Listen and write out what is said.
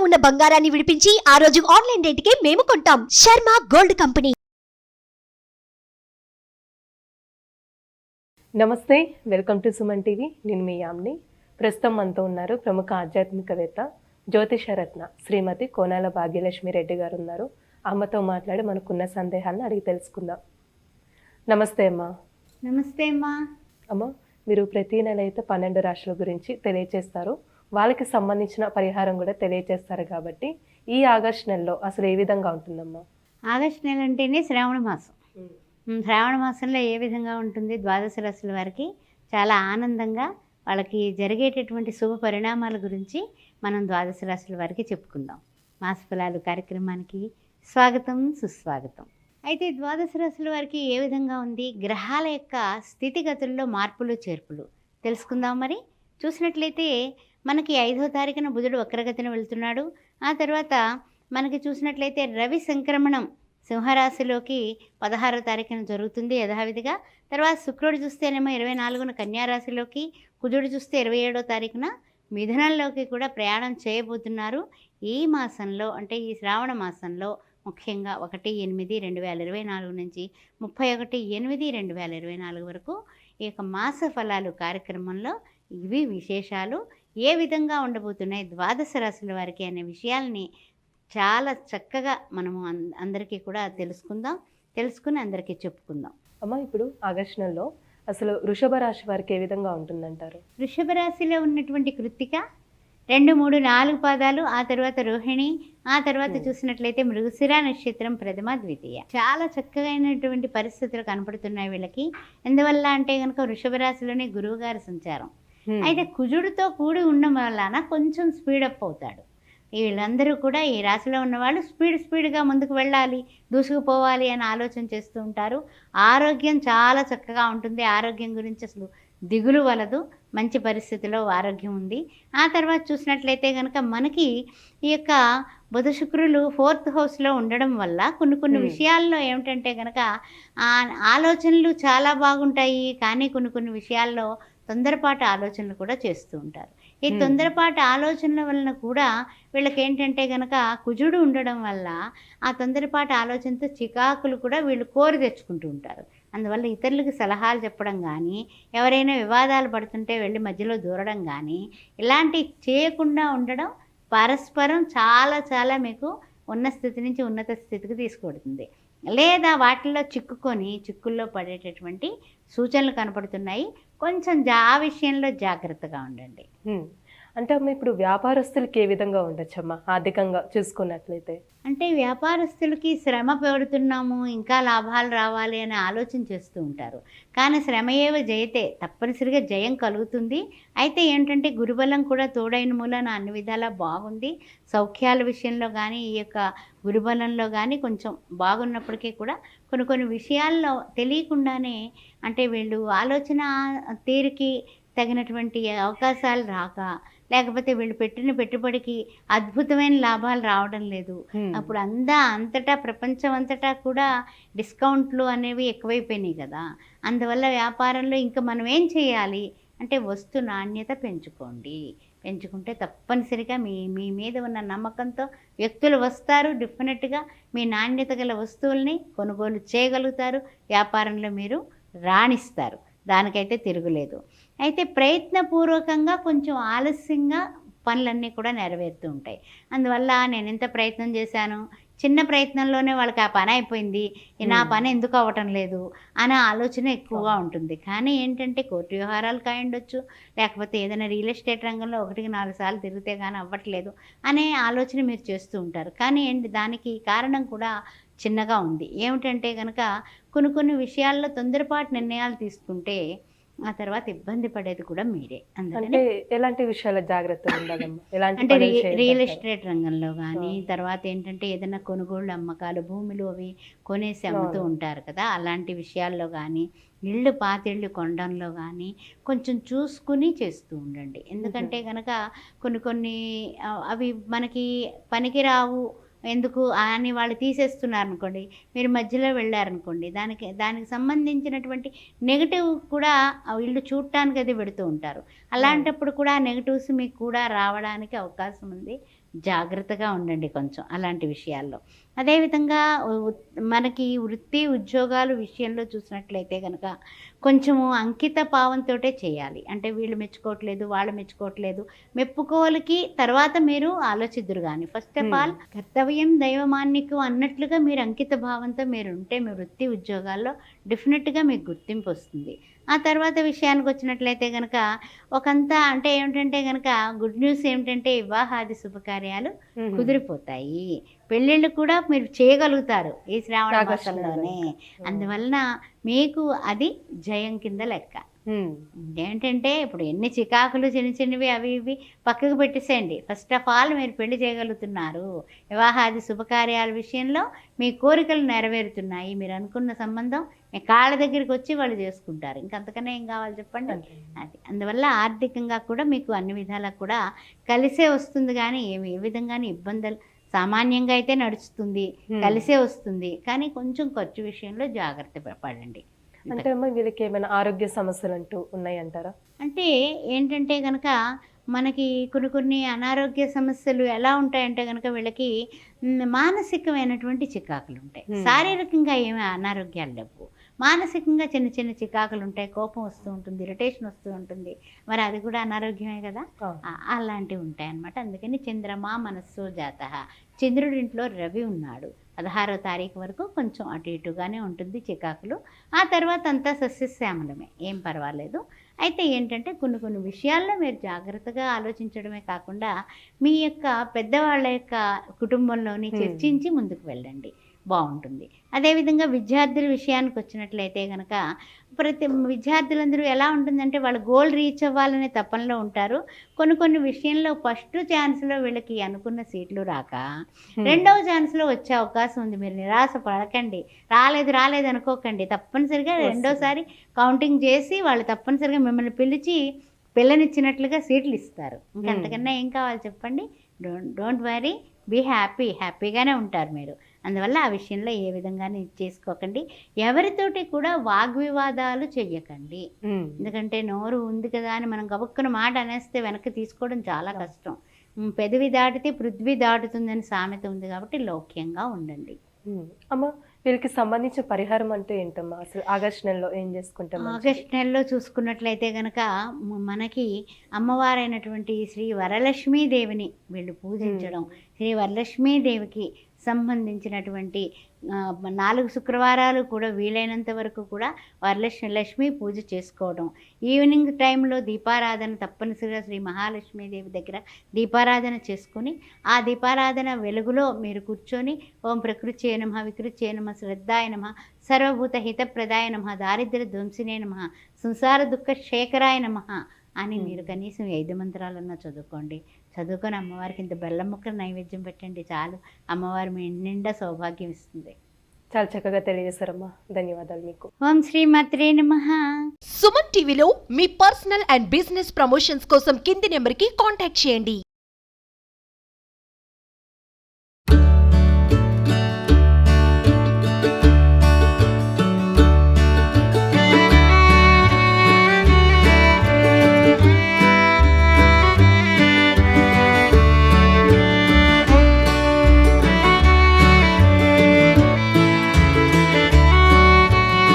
ఉన్న బంగారాన్ని విడిపించి ఆ రోజు ఆన్లైన్ రేటుకే మేము కొంటాం. Sharma gold company. నమస్తే, వెల్కమ్ టు సుమన్ టీవీ. నేను మీ యామ్ని. ప్రస్తుతం మనతో ఉన్నారు ప్రముఖ ఆధ్యాత్మికవేత్త జ్యోతిషరత్న శ్రీమతి కోనాల భాగ్యలక్ష్మి రెడ్డి గారు ఉన్నారు. అమ్మతో మాట్లాడి మనకున్న సందేహాలను అడిగి తెలుసుకుందాం. నమస్తే అమ్మా. నమస్తే అమ్మా. అమ్మ, మీరు ప్రతి నెల అయితే 12 రాశుల గురించి తెలియచేస్తారు, వాళ్ళకి సంబంధించిన పరిహారం కూడా తెలియచేస్తారు. కాబట్టి ఈ ఆగస్టు నెలలో అసలు ఏ విధంగా ఉంటుందమ్మా? ఆగస్టు నెల అంటేనే శ్రావణ మాసం. శ్రావణ మాసంలో ఏ విధంగా ఉంటుంది? ద్వాదశ రాశుల వారికి చాలా ఆనందంగా వాళ్ళకి జరిగేటటువంటి శుభ పరిణామాల గురించి మనం ద్వాదశ రాశుల వారికి చెప్పుకుందాం. మాస ఫలాలు కార్యక్రమానికి స్వాగతం, సుస్వాగతం. అయితే ద్వాదశ రాశుల వారికి ఏ విధంగా ఉంది? గ్రహాల యొక్క స్థితిగతుల్లో మార్పులు చేర్పులు తెలుసుకుందాం. మరి చూసినట్లయితే మనకి 5వ తారీఖున బుధుడు వక్రగతిన వెళ్తున్నాడు. ఆ తర్వాత మనకి చూసినట్లయితే రవి సంక్రమణం సింహరాశిలోకి 16వ తారీఖున జరుగుతుంది యథావిధిగా. తర్వాత శుక్రుడు చూస్తేనేమో 24న కన్యారాశిలోకి, కుజుడు చూస్తే 27వ తారీఖున మిథునంలోకి కూడా ప్రయాణం చేయబోతున్నారు. ఈ మాసంలో అంటే ఈ శ్రావణ మాసంలో ముఖ్యంగా 1/8/2024 నుంచి 31/8/2024 వరకు ఈ యొక్క మాస ఫలాలు కార్యక్రమంలో ఇవి విశేషాలు ఏ విధంగా ఉండబోతున్నాయి ద్వాదశ రాశుల వారికి అనే విషయాల్ని చాలా చక్కగా మనము అందరికీ కూడా తెలుసుకుని అందరికీ చెప్పుకుందాం. అమ్మ, ఇప్పుడు ఆగస్టు నెలలో అసలు వృషభ రాశి వారికి ఏ విధంగా ఉంటుందంటారు? వృషభ రాశిలో ఉన్నటువంటి కృత్తిక 2, 3, 4 పాదాలు, ఆ తర్వాత రోహిణి, ఆ తర్వాత చూసినట్లయితే మృగశిర నక్షత్రం ప్రథమ ద్వితీయ. చాలా చక్కగైనటువంటి పరిస్థితులు కనపడుతున్నాయి వీళ్ళకి. ఎందువల్ల అంటే కనుక వృషభ రాశిలోనే గురువు గారి సంచారం. అయితే కుజుడితో కూడి ఉండడం వలన కొంచెం స్పీడప్ అవుతాడు. వీళ్ళందరూ కూడా ఈ రాశిలో ఉన్నవాళ్ళు స్పీడ్గా ముందుకు వెళ్ళాలి, దూసుకుపోవాలి అని ఆలోచన చేస్తూ ఉంటారు. ఆరోగ్యం చాలా చక్కగా ఉంటుంది. ఆరోగ్యం గురించి అసలు దిగులు వలదు. మంచి పరిస్థితిలో ఆరోగ్యం ఉంది. ఆ తర్వాత చూసినట్లయితే కనుక మనకి ఈ యొక్క బుధ శుక్రులు 4th హౌస్లో ఉండడం వల్ల కొన్ని విషయాల్లో ఏమిటంటే కనుక ఆలోచనలు చాలా బాగుంటాయి. కానీ కొన్ని విషయాల్లో తొందరపాటు ఆలోచనలు కూడా చేస్తూ ఉంటారు. ఈ తొందరపాటు ఆలోచనల వలన కూడా వీళ్ళకి ఏంటంటే కనుక కుజుడు ఉండడం వల్ల ఆ తొందరపాటు ఆలోచనతో చికాకులు కూడా వీళ్ళు కోరి తెచ్చుకుంటూ ఉంటారు. అందువల్ల ఇతరులకు సలహాలు చెప్పడం కానీ, ఎవరైనా వివాదాలు పడుతుంటే వెళ్ళి మధ్యలో దూరడం కానీ ఇలాంటివి చేయకుండా ఉండడం పరస్పరం చాలా మీకు ఉన్న స్థితి నుంచి ఉన్నత స్థితికి తీసుకువెడుతుంది. లేదా వాటిల్లో చిక్కుల్లో పడేటటువంటి సూచనలు కనపడుతున్నాయి. కొంచెం ఆ విషయంలో జాగ్రత్తగా ఉండండి. అంటే అమ్మ, ఇప్పుడు వ్యాపారస్తులకి ఏ విధంగా ఉండొచ్చమ్మా ఆర్థికంగా చూసుకున్నట్లయితే? అంటే వ్యాపారస్తులకి శ్రమ పెడుతున్నాము, ఇంకా లాభాలు రావాలి అని ఆలోచన చేస్తూ ఉంటారు. కానీ శ్రమయేవ జయతే, తప్పనిసరిగా జయం కలుగుతుంది. అయితే ఏంటంటే గురుబలం కూడా తోడైన మూలన అన్ని విధాలా బాగుంది. సౌఖ్యాల విషయంలో కానీ ఈ యొక్క గురుబలంలో కానీ కొంచెం బాగున్నప్పటికీ కూడా కొన్ని విషయాల్లో తెలియకుండానే అంటే వీళ్ళు ఆలోచన తీరుకి తగినటువంటి అవకాశాలు రాక, లేకపోతే వీళ్ళు పెట్టిన పెట్టుబడికి అద్భుతమైన లాభాలు రావడం లేదు. అప్పుడు అంతటా ప్రపంచం అంతటా కూడా డిస్కౌంట్లు అనేవి ఎక్కువైపోయినాయి కదా. అందువల్ల వ్యాపారంలో ఇంకా మనం ఏం చేయాలి అంటే వస్తు నాణ్యత పెంచుకుంటే తప్పనిసరిగా మీ మీద ఉన్న నమ్మకంతో వ్యక్తులు వస్తారు. డెఫినెట్గా మీ నాణ్యత గల వస్తువుల్ని కొనుగోలు చేయగలుగుతారు. వ్యాపారంలో మీరు రాణిస్తారు. దానికైతే తిరుగులేదు. అయితే ప్రయత్నపూర్వకంగా కొంచెం ఆలస్యంగా పనులన్నీ కూడా నెరవేరుతూ ఉంటాయి. అందువల్ల నేను ఎంత ప్రయత్నం చేశాను, చిన్న ప్రయత్నంలోనే వాళ్ళకి ఆ పని అయిపోయింది, నా పని ఎందుకు అవ్వటం లేదు అనే ఆలోచన ఎక్కువగా ఉంటుంది. కానీ ఏంటంటే కోర్టు వ్యవహారాలు కాయండొచ్చు, లేకపోతే ఏదైనా రియల్ ఎస్టేట్ రంగంలో 1కి 4 సార్లు తిరిగితే కానీ అవ్వట్లేదు అనే ఆలోచన మీరు చేస్తూ ఉంటారు. కానీ దానికి కారణం కూడా చిన్నగా ఉంది. ఏమిటంటే కనుక కొన్ని విషయాల్లో తొందరపాటు నిర్ణయాలు తీసుకుంటే ఆ తర్వాత ఇబ్బంది పడేది కూడా మీరే. అంటే ఎలాంటి విషయాల జాగ్రత్తగా ఉండాలమ్మా? అంటే రియల్ ఎస్టేట్ రంగంలో కానీ, తర్వాత ఏంటంటే ఏదైనా కొనుగోళ్ళు అమ్మకాలు, భూములు అవి కొనేసి అమ్ముతూ ఉంటారు కదా, అలాంటి విషయాల్లో కానీ, పాతిళ్ళు కొనడంలో కానీ కొంచెం చూసుకుని చేస్తూ ఉండండి. ఎందుకంటే కనుక కొన్ని అవి మనకి పనికిరావు ఎందుకు అని వాళ్ళు తీసేస్తున్నారనుకోండి, మీరు మధ్యలో వెళ్ళారనుకోండి, దానికి సంబంధించినటువంటి నెగటివ్ కూడా వీళ్ళు చూడటానికి అది పెడుతూ ఉంటారు. అలాంటప్పుడు కూడా నెగటివ్స్ మీకు కూడా రావడానికి అవకాశం ఉంది. జాగ్రత్తగా ఉండండి కొంచెం అలాంటి విషయాల్లో. అదేవిధంగా మనకి వృత్తి ఉద్యోగాలు విషయంలో చూసినట్లయితే కనుక కొంచెము అంకిత భావంతోటే చేయాలి. అంటే వీళ్ళు మెచ్చుకోవట్లేదు, వాళ్ళు మెచ్చుకోవట్లేదు, మెప్పుకోలకి తర్వాత మీరు ఆలోచిద్దురు కానీ ఫస్ట్ ఆఫ్ ఆల్ కర్తవ్యం దైవమాన్నికం అన్నట్లుగా మీరు అంకిత భావంతో మీరు ఉంటే మీ వృత్తి ఉద్యోగాల్లో డెఫినెట్గా మీకు గుర్తింపు వస్తుంది. ఆ తర్వాత విషయానికి వచ్చినట్లయితే కనుక ఒకంతా అంటే ఏమిటంటే కనుక గుడ్ న్యూస్ ఏమిటంటే వివాహాది శుభకార్యాలు కుదిరిపోతాయి, పెళ్ళిళ్ళు కూడా మీరు చేయగలుగుతారు ఈ శ్రావణ మాసంలోనే. అందువలన మీకు అది జయం కింద లెక్క. ఏంటంటే ఇప్పుడు ఎన్ని చికాకులు చిన్న చిన్నవి అవి ఇవి పక్కకు పెట్టేసేయండి. ఫస్ట్ ఆఫ్ ఆల్ మీరు పెళ్లి చేయగలుగుతున్నారు, వివాహాది శుభకార్యాల విషయంలో మీ కోరికలు నెరవేరుతున్నాయి, మీరు అనుకున్న సంబంధం మీ కాళ్ళ దగ్గరికి వచ్చి వాళ్ళు చేసుకుంటారు. ఇంకంతకనే ఏం కావాలి చెప్పండి. అది అందువల్ల ఆర్థికంగా కూడా మీకు అన్ని విధాలా కూడా కలిసే వస్తుంది, కానీ ఏ విధంగానే ఇబ్బందులు సామాన్యంగా అయితే నడుస్తుంది, కలిసే వస్తుంది, కానీ కొంచెం ఖర్చు విషయంలో జాగ్రత్త పడండి. అంటే అమ్మ వీళ్ళకి ఏమైనా ఆరోగ్య సమస్యలు అంటూ ఉన్నాయంటారా? అంటే ఏంటంటే కనుక మనకి కొన్ని అనారోగ్య సమస్యలు ఎలా ఉంటాయంటే కనుక వీళ్ళకి మానసికమైనటువంటి చికాకులు ఉంటాయి. శారీరకంగా ఏమీ అనారోగ్యాలు లేవు, మానసికంగా చిన్న చిన్న చికాకులు ఉంటాయి, కోపం వస్తూ ఉంటుంది, ఇరిటేషన్ వస్తూ ఉంటుంది. మరి అది కూడా అనారోగ్యమే కదా, అలాంటివి ఉంటాయి అన్నమాట. అందుకని చంద్రమా మనస్సు జాత, చంద్రుడింట్లో రవి ఉన్నాడు, 16వ తారీఖు వరకు కొంచెం అటు ఇటుగానే ఉంటుంది చికాకులు. ఆ తర్వాత అంతా సస్యశ్యామలమే, ఏం పర్వాలేదు. అయితే ఏంటంటే కొన్ని విషయాల్లో మీరు జాగ్రత్తగా ఆలోచించడమే కాకుండా మీ యొక్క పెద్దవాళ్ళ యొక్క కుటుంబంలోని చర్చించి ముందుకు వెళ్ళండి, బాగుంటుంది. అదేవిధంగా విద్యార్థుల విషయానికి వచ్చినట్లయితే కనుక ప్రతి విద్యార్థులందరూ ఎలా ఉంటుందంటే వాళ్ళు గోల్ రీచ్ అవ్వాలనే తపనలో ఉంటారు. కొన్ని విషయంలో ఫస్ట్ ఛాన్స్లో వీళ్ళకి అనుకున్న సీట్లు రాక రెండవ ఛాన్స్లో వచ్చే అవకాశం ఉంది. మీరు నిరాశ పడకండి, రాలేదు అనుకోకండి. తప్పనిసరిగా రెండోసారి కౌంటింగ్ చేసి వాళ్ళు తప్పనిసరిగా మిమ్మల్ని పిలిచి పిల్లనిచ్చినట్లుగా సీట్లు ఇస్తారు. ఇంకంతకన్నా ఏం కావాలి చెప్పండి. డోంట్ వరీ, బీ హ్యాపీగానే ఉంటారు మీరు. అందువల్ల ఆ విషయంలో ఏ విధంగానే చేసుకోకండి. ఎవరితోటి కూడా వాగ్వివాదాలు చెయ్యకండి. ఎందుకంటే నోరు ఉంది కదా అని మనం గబుక్కున మాట అనేస్తే వెనక్కి తీసుకోవడం చాలా కష్టం. పెదవి దాటితే పృథ్వీ దాటుతుందని సామెత ఉంది, కాబట్టి లౌక్యంగా ఉండండి. అమ్మ వీళ్ళకి సంబంధించిన పరిహారం అంటే ఏంటమ్మా? అసలు ఆగస్టు నెలలో ఏం చేసుకుంటాం? ఆగస్టు నెలలో చూసుకున్నట్లయితే కనుక మనకి అమ్మవారైనటువంటి శ్రీ వరలక్ష్మీదేవిని వీళ్ళు పూజించడం, శ్రీ వరలక్ష్మీదేవికి సంబంధించినటువంటి 4 శుక్రవారాలు కూడా వీలైనంత వరకు కూడా వరలక్ష్మి పూజ చేసుకోవడం. ఈవినింగ్ టైంలో దీపారాధన తప్పనిసరిగా శ్రీ మహాలక్ష్మీదేవి దగ్గర దీపారాధన చేసుకొని ఆ దీపారాధన వెలుగులో మీరు కూర్చొని ఓం ప్రకృత్యై నమః, వికృత్యై నమః, శ్రద్ధాయ నమః, సర్వభూత హితప్రదాయ నమః, దారిద్ర్య ధ్వంసినే నమః, సంసార దుఃఖ శేఖరాయ నమః అని మీరు కనీసం 5 మంత్రాలన్నా చదువుకోండి. చదువుకొని అమ్మవారికి ఇంత బెల్లం ముక్కలు నైవేద్యం పెట్టండి, చాలు. అమ్మవారు మీ నిండా సౌభాగ్యం ఇస్తుంది. చాలా చక్కగా తెలియజేశారమ్మా, ధన్యవాదాలు మీకు. ఓం శ్రీమాత్రే నమః. సుమన్ టీవీలో మీ పర్సనల్ అండ్ బిజినెస్ ప్రమోషన్స్ కోసం కింది నెంబర్కి కాంటాక్ట్ చేయండి.